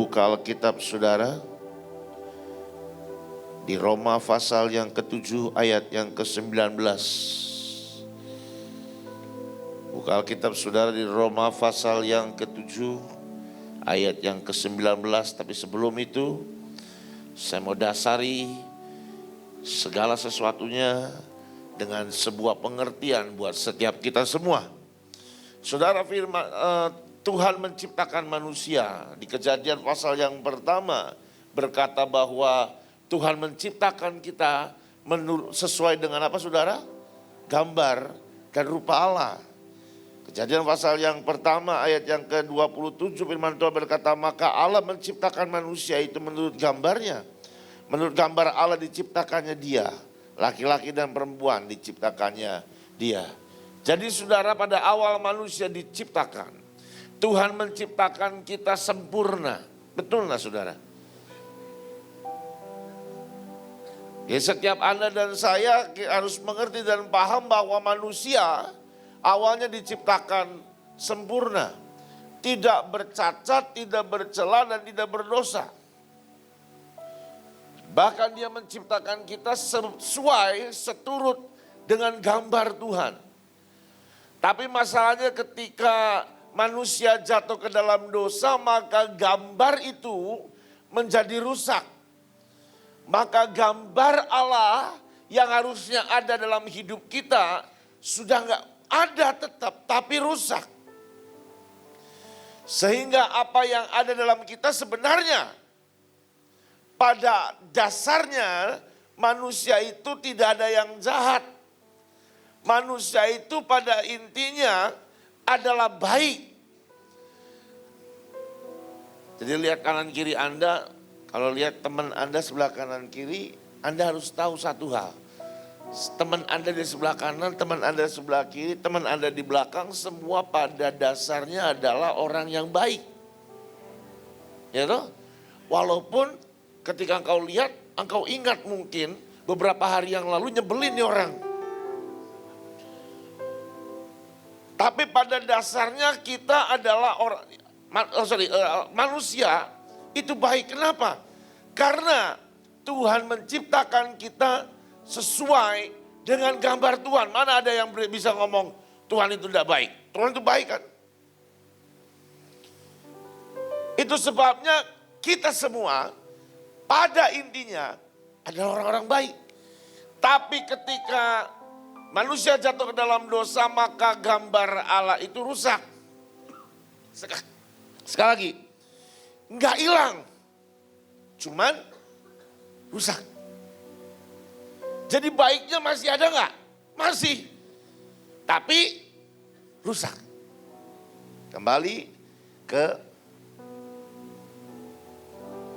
membuka Alkitab saudara di Roma pasal yang ke-7 ayat yang ke-19. Buka Alkitab saudara di Roma pasal yang ke-7 ayat yang ke-19. Tapi sebelum itu saya mau dasari segala sesuatunya dengan sebuah pengertian buat setiap kita semua. Saudara, firman Tuhan menciptakan manusia. Di Kejadian pasal yang pertama berkata bahwa Tuhan menciptakan kita sesuai dengan apa saudara? Gambar dan rupa Allah. Kejadian pasal yang pertama ayat yang ke-27 firman Tuhan berkata, maka Allah menciptakan manusia itu menurut gambarnya. Menurut gambar Allah diciptakannya dia. Laki-laki dan perempuan diciptakannya dia. Jadi saudara, pada awal manusia diciptakan, Tuhan menciptakan kita sempurna. Betul nggak saudara? Ya, setiap Anda dan saya harus mengerti dan paham bahwa manusia awalnya diciptakan sempurna. Tidak bercacat, tidak bercela dan tidak berdosa. Bahkan dia menciptakan kita sesuai, seturut dengan gambar Tuhan. Tapi masalahnya ketika manusia jatuh ke dalam dosa, maka gambar itu menjadi rusak. Maka gambar Allah yang harusnya ada dalam hidup kita sudah nggak ada tetap, tapi rusak. Sehingga apa yang ada dalam kita sebenarnya pada dasarnya manusia itu tidak ada yang jahat. Manusia itu pada intinya adalah baik. Jadi lihat kanan kiri Anda, kalau lihat teman Anda sebelah kanan kiri, Anda harus tahu satu hal. Teman Anda di sebelah kanan, teman Anda di sebelah kiri, teman Anda di belakang, semua pada dasarnya adalah orang yang baik. Ya toh? Walaupun ketika engkau lihat, engkau ingat mungkin beberapa hari yang lalu nyebelin nih orang. Tapi pada dasarnya kita adalah manusia itu baik. Kenapa? Karena Tuhan menciptakan kita sesuai dengan gambar Tuhan. Mana ada yang bisa ngomong Tuhan itu tidak baik? Tuhan itu baik kan? Itu sebabnya kita semua pada intinya adalah orang-orang baik. Tapi ketika manusia jatuh ke dalam dosa, maka gambar Allah itu rusak. Sekali lagi, nggak hilang, cuman rusak. Jadi baiknya masih ada nggak? Masih, tapi rusak. Kembali ke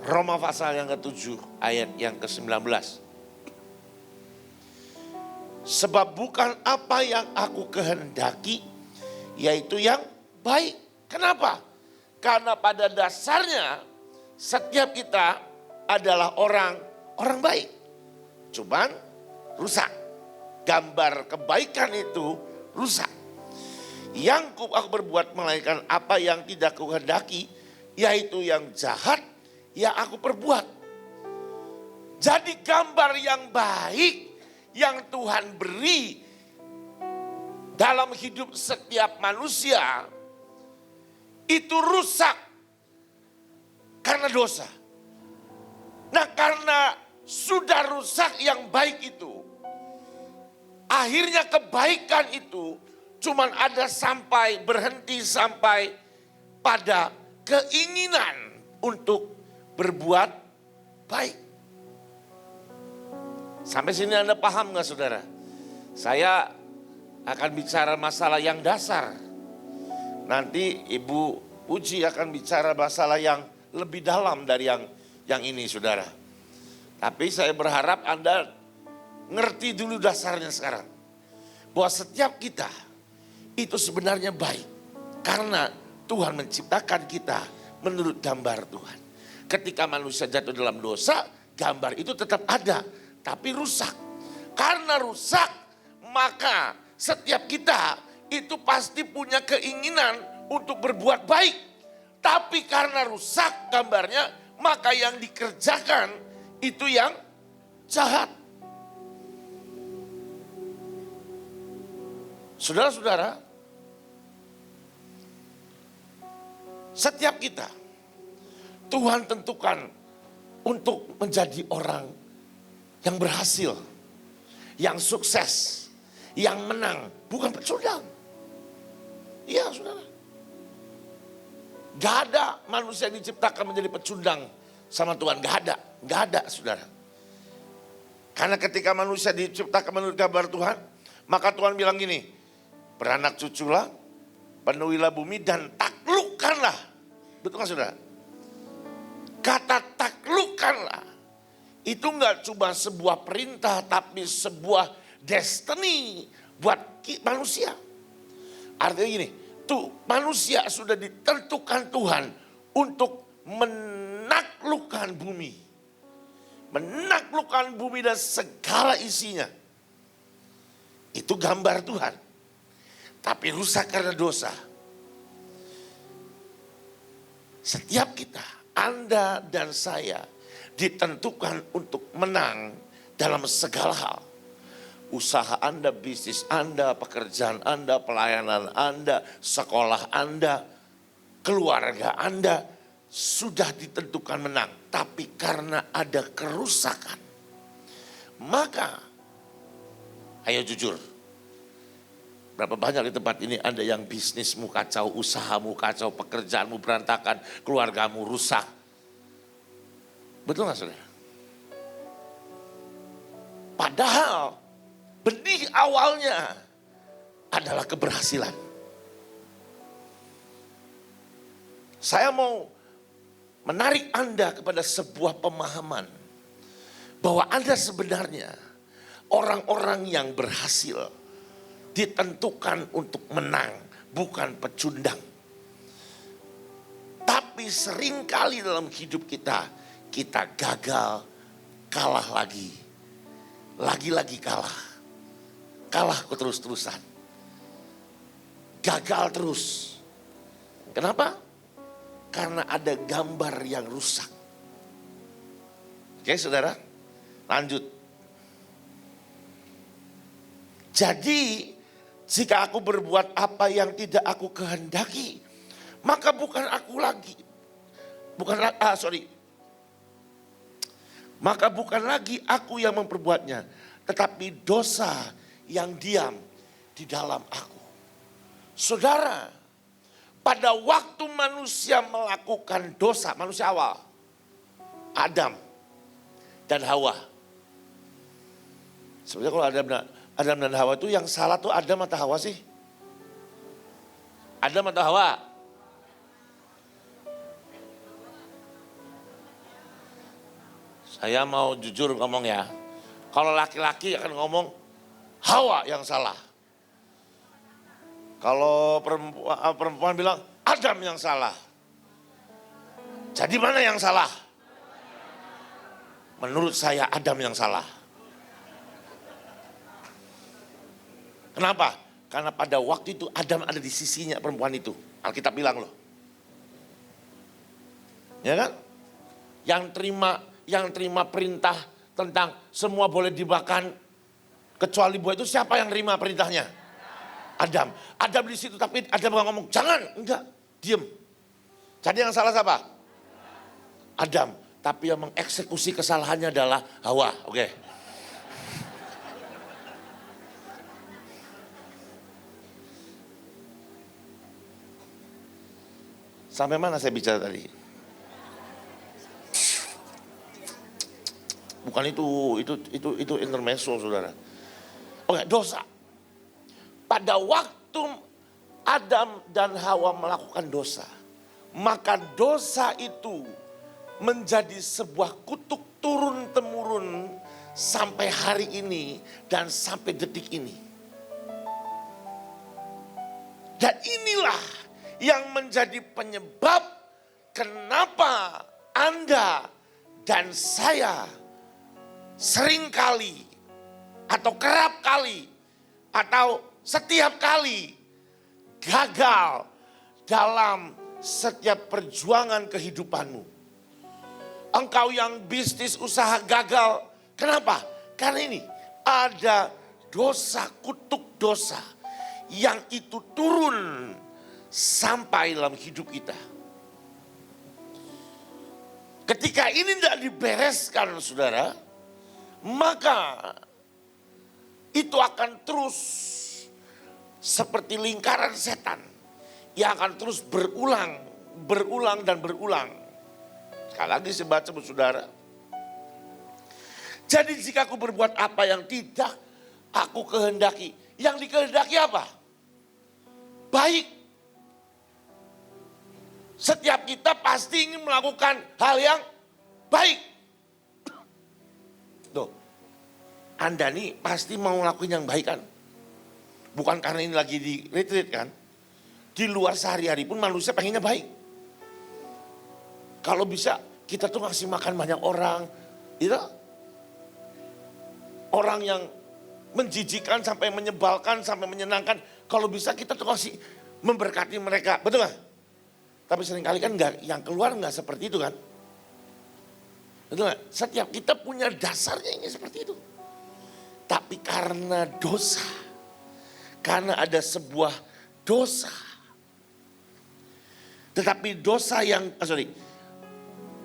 Roma pasal yang ke-7 ayat yang ke-19. Sebab bukan apa yang aku kehendaki, yaitu yang baik. Kenapa? Karena pada dasarnya setiap kita adalah orang baik. Cuman rusak. Gambar kebaikan itu rusak. Yang aku berbuat melainkan apa yang tidak kuhendaki, yaitu yang jahat yang aku perbuat. Jadi gambar yang baik yang Tuhan beri dalam hidup setiap manusia itu rusak karena dosa. Nah, karena sudah rusak yang baik itu, akhirnya kebaikan itu cuman ada berhenti sampai pada keinginan untuk berbuat baik. Sampai sini Anda paham gak saudara? Saya akan bicara masalah yang dasar. Nanti Ibu Puji akan bicara masalah yang lebih dalam dari yang ini saudara. Tapi saya berharap Anda ngerti dulu dasarnya sekarang. Bahwa setiap kita itu sebenarnya baik. Karena Tuhan menciptakan kita menurut gambar Tuhan. Ketika manusia jatuh dalam dosa, gambar itu tetap ada. Tapi rusak. Karena rusak, maka setiap kita itu pasti punya keinginan untuk berbuat baik. Tapi karena rusak gambarnya, maka yang dikerjakan itu yang jahat. Saudara-saudara, setiap kita Tuhan tentukan untuk menjadi orang yang berhasil, yang sukses, yang menang, bukan pecundang. Iya, saudara. Gak ada manusia yang diciptakan menjadi pecundang sama Tuhan. Gak ada, saudara. Karena ketika manusia diciptakan menurut gambar Tuhan, maka Tuhan bilang gini, beranak cuculah, penuhilah bumi dan taklukkanlah. Betul kan, saudara? Kata taklukkanlah itu gak cuma sebuah perintah, tapi sebuah destiny buat manusia. Artinya gini, tuh manusia sudah ditentukan Tuhan untuk menaklukkan bumi. Menaklukkan bumi dan segala isinya. Itu gambar Tuhan. Tapi rusak karena dosa. Setiap kita, Anda dan saya ditentukan untuk menang dalam segala hal. Usaha Anda, bisnis Anda, pekerjaan Anda, pelayanan Anda, sekolah Anda, keluarga Anda sudah ditentukan menang. Tapi karena ada kerusakan, maka ayo jujur, berapa banyak di tempat ini Anda yang bisnismu kacau, usahamu kacau, pekerjaanmu berantakan, keluargamu rusak. Betul gak, saudara? Padahal benih awalnya adalah keberhasilan. Saya mau menarik Anda kepada sebuah pemahaman bahwa Anda sebenarnya orang-orang yang berhasil ditentukan untuk menang, bukan pecundang. Tapi seringkali dalam hidup kita gagal, kalah lagi. Lagi-lagi kalah. Kalah terus-terusan. Gagal terus. Kenapa? Karena ada gambar yang rusak. Oke, saudara, lanjut. Jadi, jika aku berbuat apa yang tidak aku kehendaki, maka bukan aku lagi. Maka bukan lagi aku yang memperbuatnya, tetapi dosa yang diam di dalam aku. Saudara, pada waktu manusia melakukan dosa, manusia awal, Adam dan Hawa. Sebenarnya kalau Adam dan Hawa itu yang salah tuh Adam atau Hawa sih? Adam atau Hawa? Saya mau jujur ngomong ya. Kalau laki-laki akan ngomong Hawa yang salah. Kalau perempuan bilang Adam yang salah. Jadi mana yang salah? Menurut saya Adam yang salah. Kenapa? Karena pada waktu itu Adam ada di sisinya perempuan itu. Alkitab bilang loh. Ya kan? Yang terima perintah tentang semua boleh dimakan kecuali buah itu, siapa yang terima perintahnya? Adam. Adam di situ, tapi Adam nggak ngomong jangan, enggak, diem. Jadi yang salah siapa? Adam. Tapi yang mengeksekusi kesalahannya adalah Hawa. Oke. Sampai mana saya bicara tadi? Bukan itu intermezzo, saudara. Oke, dosa. Pada waktu Adam dan Hawa melakukan dosa, maka dosa itu menjadi sebuah kutuk turun-temurun sampai hari ini dan sampai detik ini. Dan inilah yang menjadi penyebab kenapa Anda dan saya seringkali atau kerap kali atau setiap kali gagal dalam setiap perjuangan kehidupanmu. Engkau yang bisnis usaha gagal. Kenapa? Karena ini ada dosa, kutuk dosa yang itu turun sampai dalam hidup kita. Ketika ini tidak dibereskan, saudara, maka itu akan terus seperti lingkaran setan yang akan terus berulang dan berulang. Sekali lagi saya baca, saudara. Jadi jika aku berbuat apa yang tidak aku kehendaki, yang dikehendaki apa? Baik. Setiap kita pasti ingin melakukan hal yang baik. Tuh, Anda nih pasti mau ngelakuin yang baik kan? Bukan karena ini lagi di retreat kan? Di luar sehari-hari pun manusia pengennya baik. Kalau bisa kita tuh ngasih makan banyak orang. Gitu. Orang yang menjijikan sampai menyebalkan sampai menyenangkan. Kalau bisa kita tuh ngasih memberkati mereka. Betul gak? Tapi seringkali kan enggak, yang keluar enggak seperti itu kan. Betul gak? Setiap kita punya dasarnya ingin seperti itu. Tapi karena dosa. Karena ada sebuah dosa. Tetapi dosa yang,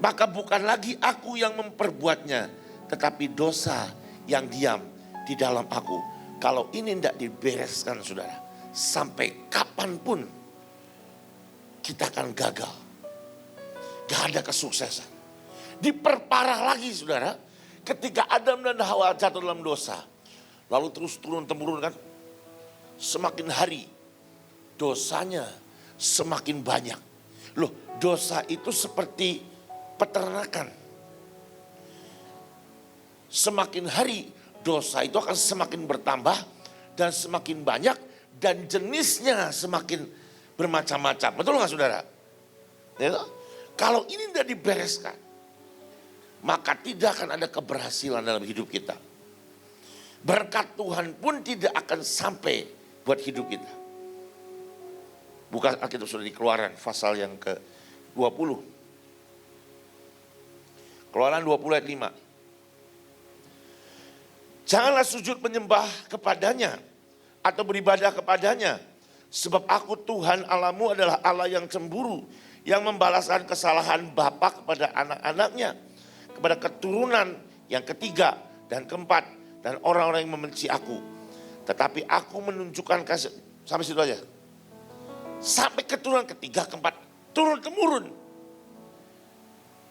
maka bukan lagi aku yang memperbuatnya. Tetapi dosa yang diam di dalam aku. Kalau ini tidak dibereskan, saudara, sampai kapanpun kita akan gagal. Gak ada kesuksesan. Diperparah lagi, saudara, ketika Adam dan Hawa jatuh dalam dosa. Lalu terus turun-temurun kan. Semakin hari dosanya semakin banyak. Loh, dosa itu seperti peternakan. Semakin hari dosa itu akan semakin bertambah dan semakin banyak dan jenisnya semakin bermacam-macam. Betul nggak, saudara? Ya, kalau ini tidak dibereskan, maka tidak akan ada keberhasilan dalam hidup kita. Berkat Tuhan pun tidak akan sampai buat hidup kita. Bukan Alkitab sudah di Keluaran pasal yang ke-20. Keluaran 20 ayat 5. Janganlah sujud menyembah kepadanya atau beribadah kepadanya. Sebab aku Tuhan Allahmu adalah Allah yang cemburu, yang membalaskan kesalahan bapa kepada anak-anaknya, kepada keturunan yang ketiga dan keempat, dan orang-orang yang membenci aku. Tetapi aku menunjukkan kasih, sampai situ aja. Sampai keturunan ketiga, keempat, turun-temurun.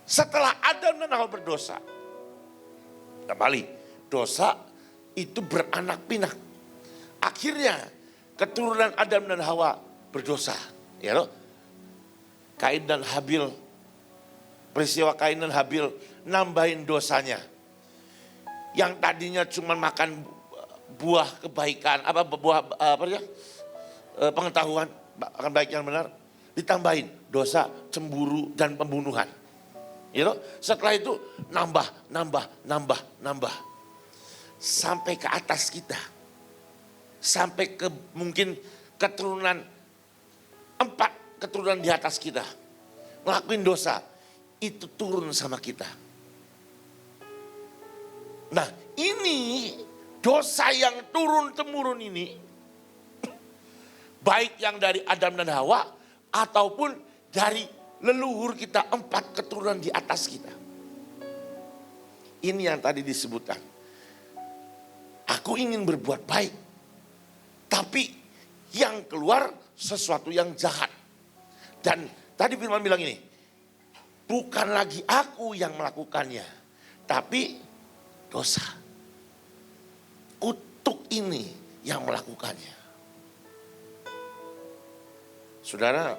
Setelah Adam dan Hawa berdosa. Kembali, dosa itu beranak pinak. Akhirnya keturunan Adam dan Hawa berdosa. Ya loh. Kain dan Habil, peristiwa Kain dan Habil nambahin dosanya. Yang tadinya cuma makan buah kebaikan, pengetahuan akan baik yang benar, ditambahin dosa, cemburu dan pembunuhan. You know? Setelah itu nambah. Sampai ke atas kita. Sampai ke mungkin keturunan 4 keturunan di atas kita. Ngelakuin dosa. Itu turun sama kita. Nah, ini dosa yang turun-temurun ini, baik yang dari Adam dan Hawa, ataupun dari leluhur kita 4 keturunan di atas kita. Ini yang tadi disebutkan. Aku ingin berbuat baik, tapi yang keluar sesuatu yang jahat. Dan tadi firman bilang ini, bukan lagi aku yang melakukannya, tapi dosa. Kutuk ini yang melakukannya. Saudara,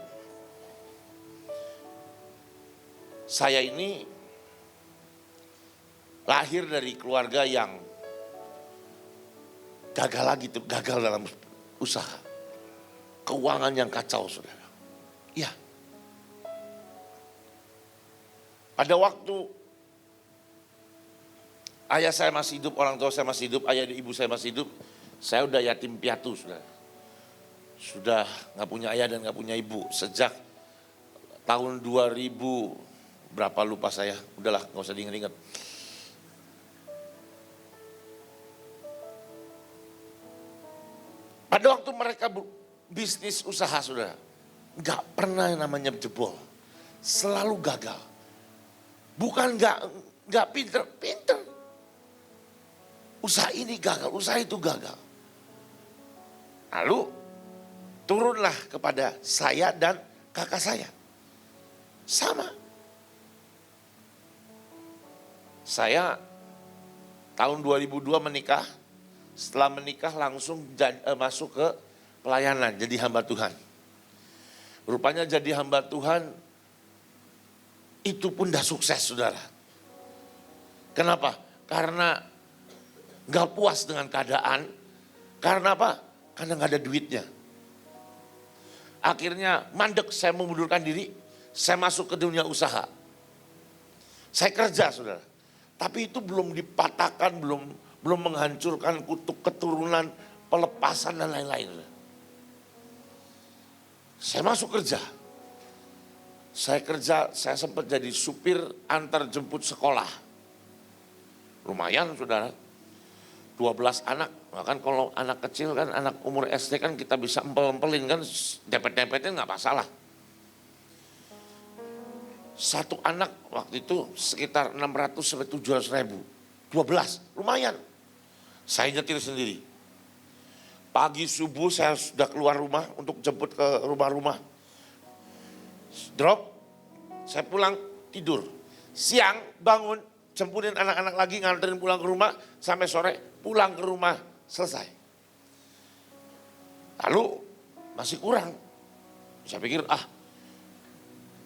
saya ini lahir dari keluarga yang gagal dalam usaha. Keuangan yang kacau, saudara. Ya. Pada waktu ayah saya masih hidup, orang tua saya masih hidup, ayah dan ibu saya masih hidup, saya udah yatim piatu, saudara. Sudah gak punya ayah dan gak punya ibu sejak tahun 2000 berapa lupa saya, udahlah nggak usah diingat-ingat. Pada waktu mereka bisnis usaha, saudara, nggak pernah yang namanya jebol, selalu gagal. Bukan nggak pinter, pinter. Usaha ini gagal, usaha itu gagal. Lalu turunlah kepada saya dan kakak saya. Sama. Saya tahun 2002 menikah. Setelah menikah langsung masuk ke pelayanan, jadi hamba Tuhan. Rupanya jadi hamba Tuhan itu pun dah sukses, saudara. Kenapa? Karena gak puas dengan keadaan. Karena apa? Karena gak ada duitnya. Akhirnya mandek, saya mengundurkan diri. Saya masuk ke dunia usaha. Saya kerja, saudara. Tapi itu belum dipatahkan, belum menghancurkan kutuk keturunan, pelepasan dan lain-lain. Saya masuk kerja. Saya sempat jadi supir antar jemput sekolah. Lumayan, saudara. 12 anak. Bahkan kalau anak kecil kan, anak umur SD kan kita bisa empel-empelin kan, dempet-dempetin nggak masalah. Satu anak waktu itu sekitar 600 sampai 700 ribu. 12, lumayan. Saya nyetir sendiri. Pagi subuh saya sudah keluar rumah untuk jemput ke rumah-rumah. Drop, saya pulang tidur. Siang bangun, jemputin anak-anak lagi, nganterin pulang ke rumah. Sampai sore pulang ke rumah, selesai. Lalu masih kurang. Saya pikir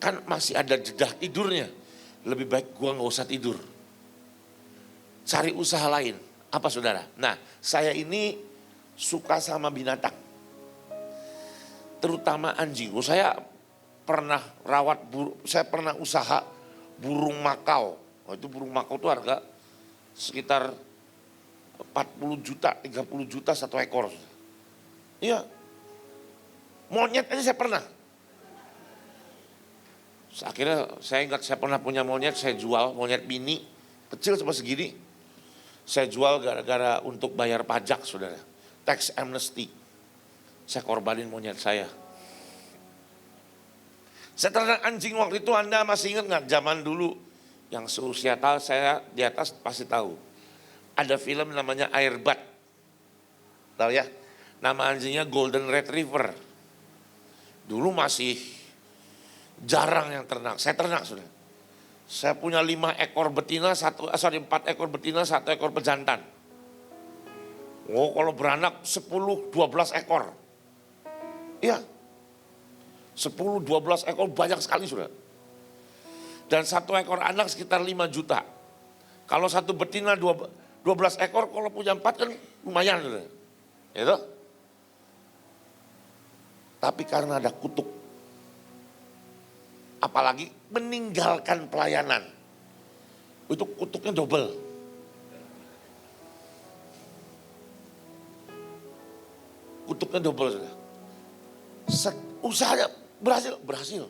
kan masih ada jeda tidurnya. Lebih baik gua nggak usah tidur. Cari usaha lain. Apa, saudara? Nah, saya ini suka sama binatang. Terutama anjing. Saya pernah saya pernah usaha burung makau. Itu burung makau itu harga sekitar 40 juta, 30 juta satu ekor. Iya. Monyet aja saya pernah. Akhirnya saya ingat saya pernah punya monyet, saya jual monyet mini, kecil seperti segini. Saya jual gara-gara untuk bayar pajak, saudara. Tax amnesty. Saya korbanin monyet saya. Saya ternak anjing waktu itu, Anda masih ingat nggak zaman dulu? Yang seusia saya di atas pasti tahu. Ada film namanya Airbud. Tahu ya? Nama anjingnya Golden Retriever. Dulu masih jarang yang ternak. Saya ternak, saudara. Saya punya 5 ekor betina, 4 ekor betina, 1 ekor pejantan. Oh, kalau beranak 10, 12 ekor. Iya. 10, 12 ekor banyak sekali, saudara. Dan 1 ekor anak sekitar 5 juta. Kalau 1 betina 12 ekor, kalau punya 4 kan lumayan, saudara. Itu. Tapi karena ada kutuk, apalagi meninggalkan pelayanan, itu kutuknya double. Kutuknya double, saudara. Usahanya berhasil.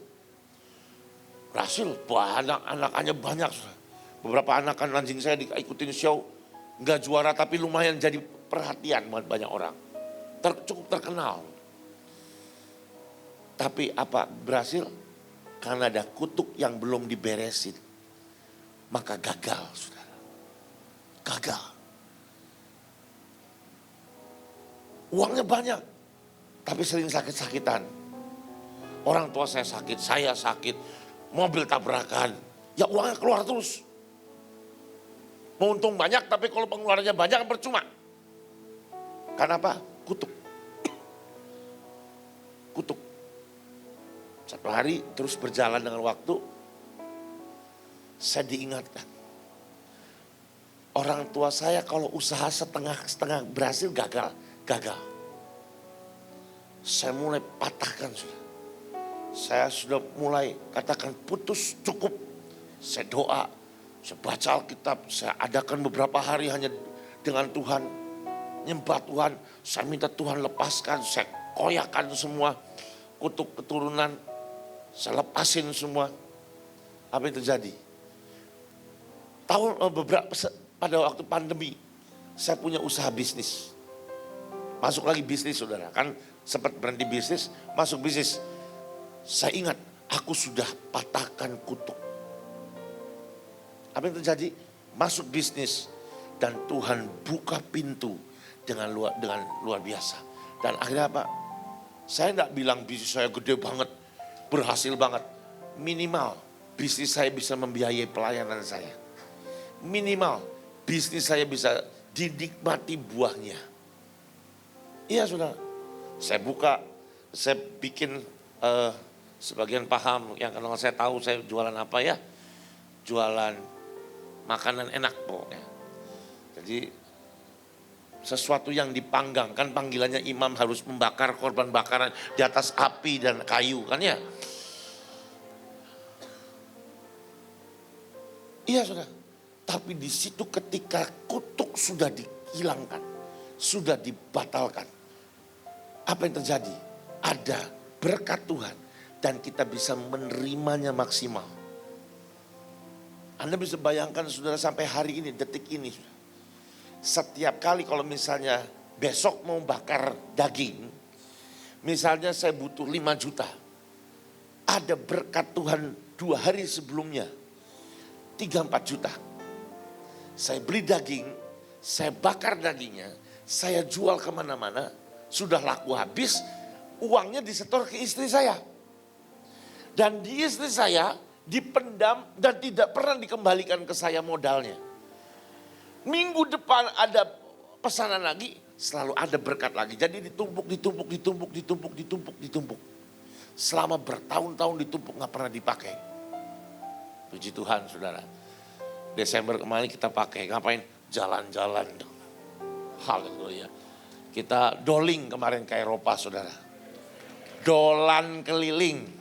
Anak-anakannya banyak, saudara. Beberapa anakan anjing saya diikutin show, nggak juara tapi lumayan jadi perhatian buat banyak orang. Cukup terkenal. Tapi apa berhasil? Karena ada kutuk yang belum diberesin. Maka gagal, saudara. Gagal. Uangnya banyak. Tapi sering sakit-sakitan. Orang tua saya sakit. Mobil tabrakan. Ya uangnya keluar terus. Mau untung banyak tapi kalau pengeluarannya banyak percuma. Karena apa? Kutuk. Satu hari terus berjalan dengan waktu, saya diingatkan. Orang tua saya kalau usaha setengah berhasil gagal. Saya mulai patahkan, sudah. Saya sudah mulai katakan putus, cukup. Saya doa, saya baca Alkitab, saya adakan beberapa hari hanya dengan Tuhan. Nyembah Tuhan, saya minta Tuhan lepaskan, saya koyakan semua kutuk keturunan. Saya lepasin semua. Apa yang terjadi? Pada waktu pandemi, saya punya usaha bisnis. Masuk lagi bisnis, saudara. Kan sempat berhenti bisnis, masuk bisnis. Saya ingat, aku sudah patahkan kutuk. Apa yang terjadi? Masuk bisnis dan Tuhan buka pintu dengan luar biasa. Dan akhirnya apa? Saya tidak bilang bisnis saya gede banget, berhasil banget. Minimal bisnis saya bisa membiayai pelayanan saya. Minimal bisnis saya bisa dinikmati buahnya. Iya saudara, saya bikin sebagian paham, yang kenal saya tahu saya jualan apa ya. Jualan makanan enak pokoknya. Jadi sesuatu yang dipanggang, kan panggilannya imam harus membakar korban bakaran di atas api dan kayu kan ya. Iya saudara, tapi di situ ketika kutuk sudah dihilangkan, sudah dibatalkan, apa yang terjadi? Ada berkat Tuhan dan kita bisa menerimanya maksimal. Anda bisa bayangkan saudara sampai hari ini, detik ini, setiap kali kalau misalnya besok mau bakar daging, misalnya saya butuh 5 juta. Ada berkat Tuhan 2 hari sebelumnya, 3-4 juta. Saya beli daging, saya bakar dagingnya, saya jual kemana-mana, sudah laku habis, uangnya disetor ke istri saya. Dan di istri saya dipendam dan tidak pernah dikembalikan ke saya modalnya. Minggu depan ada pesanan lagi, selalu ada berkat lagi. Jadi ditumpuk. Selama bertahun-tahun ditumpuk gak pernah dipakai. Puji Tuhan saudara. Desember kemarin kita pakai, ngapain? Jalan-jalan. Haleluya. Kita doling kemarin ke Eropa saudara. Dolan keliling.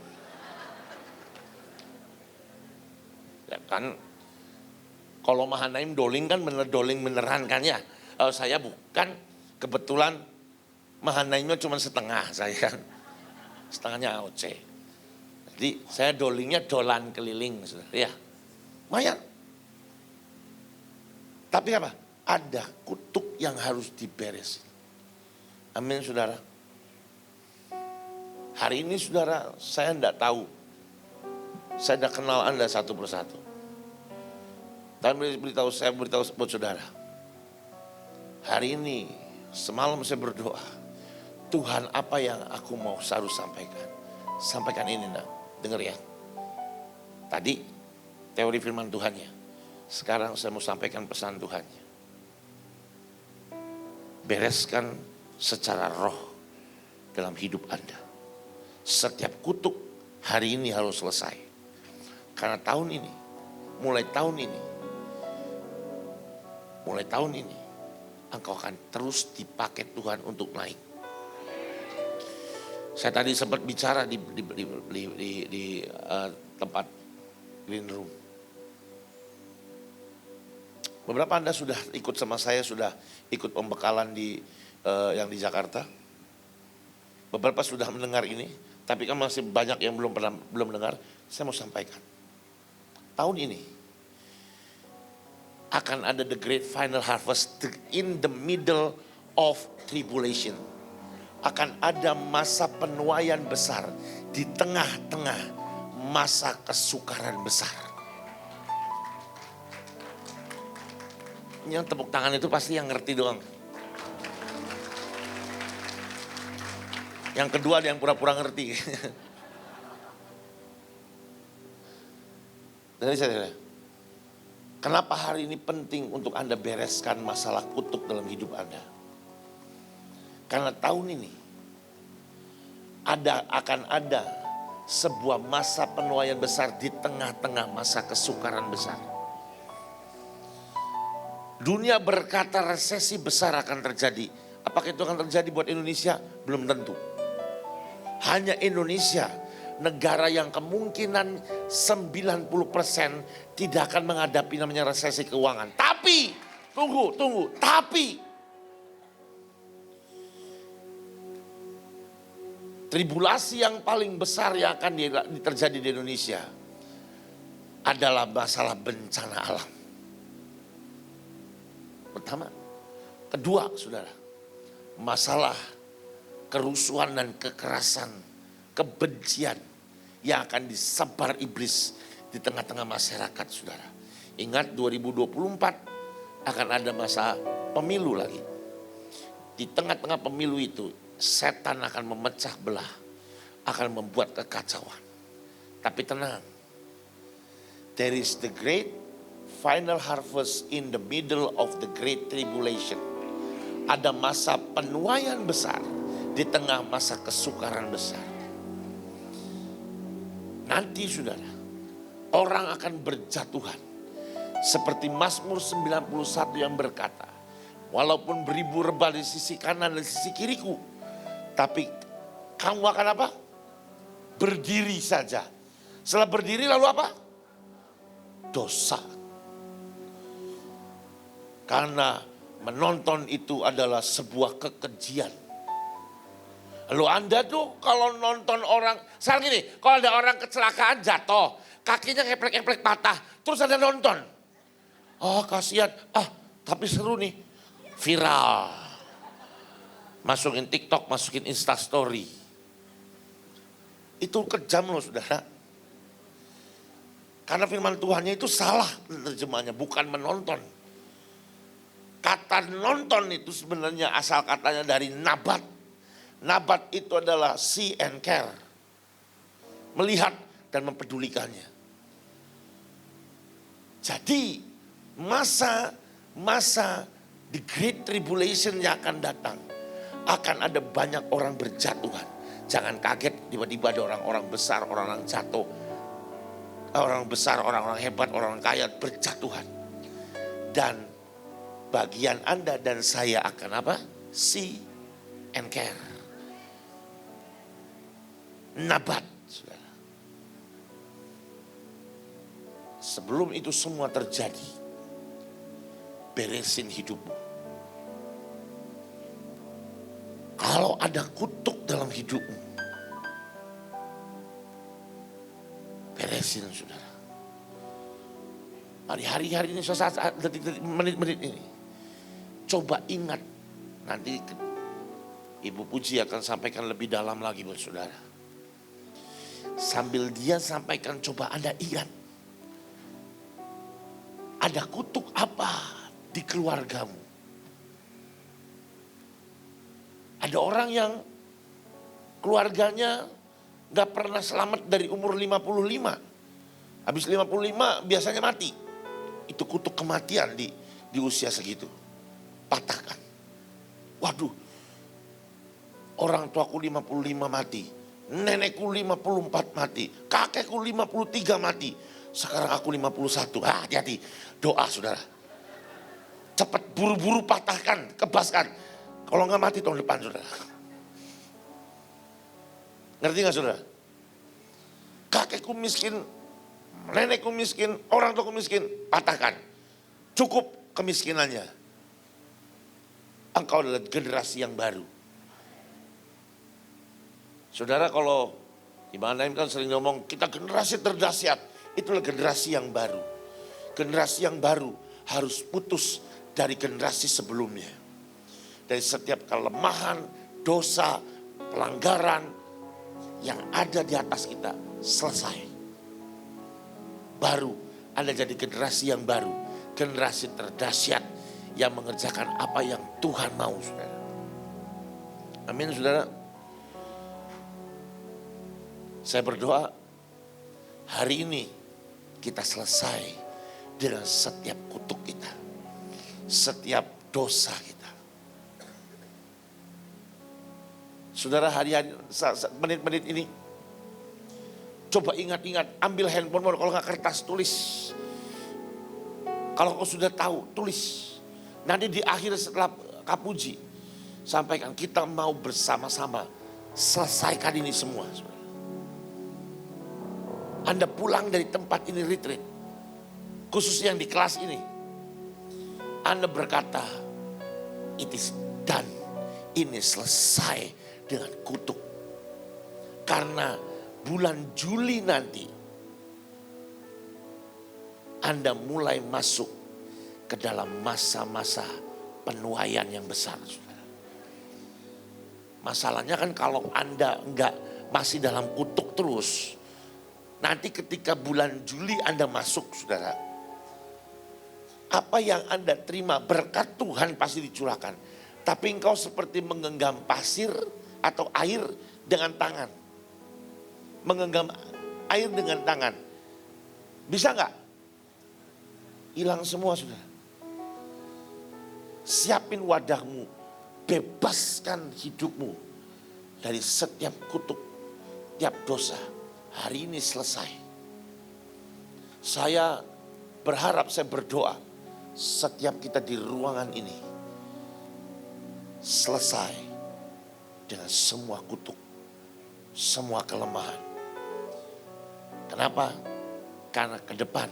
Ya kan, kalau Mahanaim doling kan doling beneran kan ya. Saya bukan, kebetulan Mahanaimnya cuma setengah saya. Setengahnya AOC. Jadi saya dolingnya dolan keliling saudara. Ya, lumayan. Tapi apa? Ada kutuk yang harus diberesin. Amin saudara. Hari ini saudara, saya tidak tahu. Saya tidak kenal Anda satu persatu. Tapi saya beritahu buat saudara. Hari ini, semalam saya berdoa. Tuhan, apa yang aku mau harus sampaikan? Sampaikan ini nak, dengar ya. Tadi teori firman Tuhannya. Sekarang saya mau sampaikan pesan Tuhannya. Bereskan secara roh dalam hidup Anda. Setiap kutuk hari ini harus selesai. Karena mulai tahun ini, engkau akan terus dipakai Tuhan untuk naik. Saya tadi sempat bicara di tempat green room. Beberapa Anda sudah ikut sama saya, sudah ikut pembekalan yang di Jakarta. Beberapa sudah mendengar ini, tapi kan masih banyak yang belum mendengar. Saya mau sampaikan. Tahun ini akan ada the great final harvest in the middle of tribulation. Akan ada masa penuaian besar di tengah-tengah masa kesukaran besar. Yang tepuk tangan itu pasti yang ngerti doang. Yang kedua ada yang pura-pura ngerti. Jadi kenapa hari ini penting untuk Anda bereskan masalah kutuk dalam hidup Anda? Karena tahun ini akan ada sebuah masa penuaian besar di tengah-tengah masa kesukaran besar. Dunia berkata resesi besar akan terjadi. Apakah itu akan terjadi buat Indonesia? Belum tentu. Hanya Indonesia, negara yang kemungkinan 90% tidak akan menghadapi namanya resesi keuangan. Tapi, tapi tribulasi yang paling besar yang akan terjadi di Indonesia adalah masalah bencana alam. Pertama. Kedua, saudara, masalah kerusuhan dan kekerasan, kebencian yang akan disebar iblis di tengah-tengah masyarakat, saudara. Ingat 2024 akan ada masa pemilu lagi. Di tengah-tengah pemilu itu, setan akan memecah belah, akan membuat kekacauan. Tapi tenang, there is the great final harvest in the middle of the great tribulation. Ada masa penuaian besar di tengah masa kesukaran besar. Nanti saudara, orang akan berjatuhan. Seperti Mazmur 91 yang berkata, walaupun beribu rebah di sisi kanan dan sisi kiriku, tapi kamu akan apa? Berdiri saja. Setelah berdiri lalu apa? Dosa. Karena menonton itu adalah sebuah kekejian. Lalu Anda tuh kalau nonton orang, misalnya gini, kalau ada orang kecelakaan jatuh, kakinya ngeplek-ngeplek patah, terus Anda nonton. Oh kasihan, tapi seru nih, viral. Masukin TikTok, masukin Instastory. Itu kejam loh saudara. Karena firman Tuhannya itu salah terjemahnya, bukan menonton. Kata nonton itu sebenarnya asal katanya dari nabat. Nabat itu adalah see and care. Melihat dan mempedulikannya. Jadi masa the great tribulation yang akan datang. Akan ada banyak orang berjatuhan. Jangan kaget tiba-tiba ada orang-orang besar, orang-orang jatuh. Orang besar, orang-orang hebat, orang kaya berjatuhan. Dan bagian Anda dan saya akan apa? See and care. Nabat. Saudara. Sebelum itu semua terjadi, beresin hidupmu. Kalau ada kutuk dalam hidupmu, beresin saudara. Hari-hari ini, saat detik-detik, menit-menit ini. Coba ingat, nanti Ibu Puji akan sampaikan lebih dalam lagi buat saudara. Sambil dia sampaikan, coba Anda ingat. Ada kutuk apa di keluargamu? Ada orang yang keluarganya gak pernah selamat dari umur 55. Habis 55 biasanya mati. Itu kutuk kematian di usia segitu. Patahkan. Waduh, orang tuaku 55 mati, nenekku 54 mati, kakekku 53 mati, sekarang aku 51. Hati-hati, doa saudara. Cepat buru-buru patahkan, kebaskan. Kalau nggak mati tahun depan saudara. Ngerti nggak saudara? Kakekku miskin, nenekku miskin, orang tuaku miskin, patahkan. Cukup kemiskinannya. Engkau adalah generasi yang baru. Saudara, kalau Iman Naim kan sering ngomong, kita generasi terdahsyat. Itulah generasi yang baru. Generasi yang baru harus putus dari generasi sebelumnya. Dari setiap kelemahan, dosa, pelanggaran yang ada di atas kita, selesai. Baru Anda jadi generasi yang baru. Generasi terdahsyat yang mengerjakan apa yang Tuhan mau, saudara. Amin, saudara. Saya berdoa hari ini kita selesai dengan setiap kutuk kita, setiap dosa kita. Saudara, hari-hari, menit-menit ini, coba ingat-ingat, ambil handphone, kalau nggak kertas, tulis. Kalau kau sudah tahu, tulis. Nanti di akhir setelah Kapuji, sampaikan kita mau bersama-sama selesaikan ini semua. Anda pulang dari tempat ini retreat, khususnya yang di kelas ini. Anda berkata, it is done. Ini selesai dengan kutuk. Karena bulan Juli nanti Anda mulai masuk ke dalam masa-masa penuaian yang besar, saudara. Masalahnya kan kalau Anda masih dalam kutuk terus, nanti ketika bulan Juli Anda masuk, saudara, apa yang Anda terima berkat Tuhan pasti dicurahkan. Tapi engkau seperti menggenggam pasir atau air dengan tangan. Menggenggam air dengan tangan. Bisa nggak? Hilang semua, saudara. Siapin wadahmu, bebaskan hidupmu dari setiap kutuk, tiap dosa. Hari ini selesai. Saya berharap, saya berdoa, setiap kita di ruangan ini selesai dengan semua kutuk, semua kelemahan. Kenapa? Karena ke depan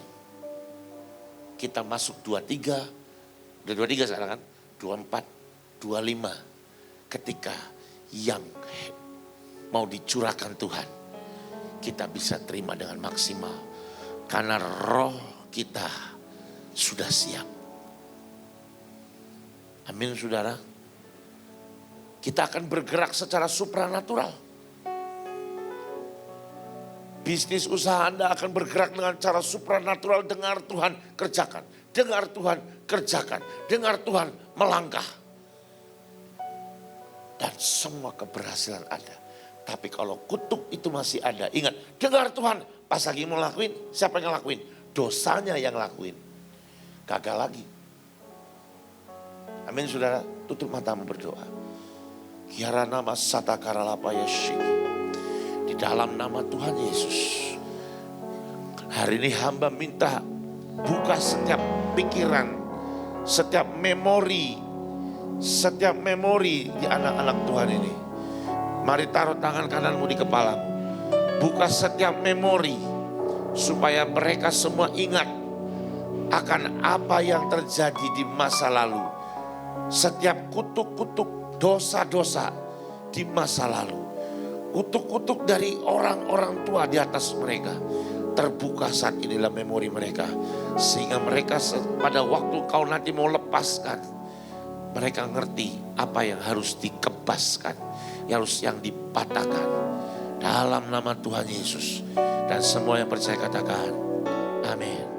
kita masuk 23, udah 23 sekarang kan, 24, 25. Ketika yang mau dicurahkan Tuhan, kita bisa terima dengan maksimal. Karena roh kita sudah siap. Amin, saudara. Kita akan bergerak secara supranatural. Bisnis usaha Anda akan bergerak dengan cara supranatural. Dengar Tuhan kerjakan. Dengar Tuhan kerjakan. Dengar Tuhan melangkah. Dan semua keberhasilan ada. Tapi kalau kutuk itu masih ada, ingat, dengar Tuhan. Pas lagi mau lakuin, siapa yang ngelakuin? Dosanya yang lakuin. Gagal lagi. Amin, saudara. Tutup matamu, berdoa. Kiara nama sata karalapa yashiki. Di dalam nama Tuhan Yesus, hari ini hamba minta buka setiap pikiran, setiap memori di anak-anak Tuhan ini. Mari taruh tangan kananmu di kepalamu. Buka setiap memori supaya mereka semua ingat akan apa yang terjadi di masa lalu. Setiap kutuk-kutuk dosa-dosa di masa lalu. Kutuk-kutuk dari orang-orang tua di atas mereka terbuka saat inilah memori mereka. Sehingga mereka pada waktu kau nanti mau lepaskan, mereka ngerti apa yang harus dikebaskan, yang dipatahkan. Dalam nama Tuhan Yesus. Dan semua yang percaya katakan, amin.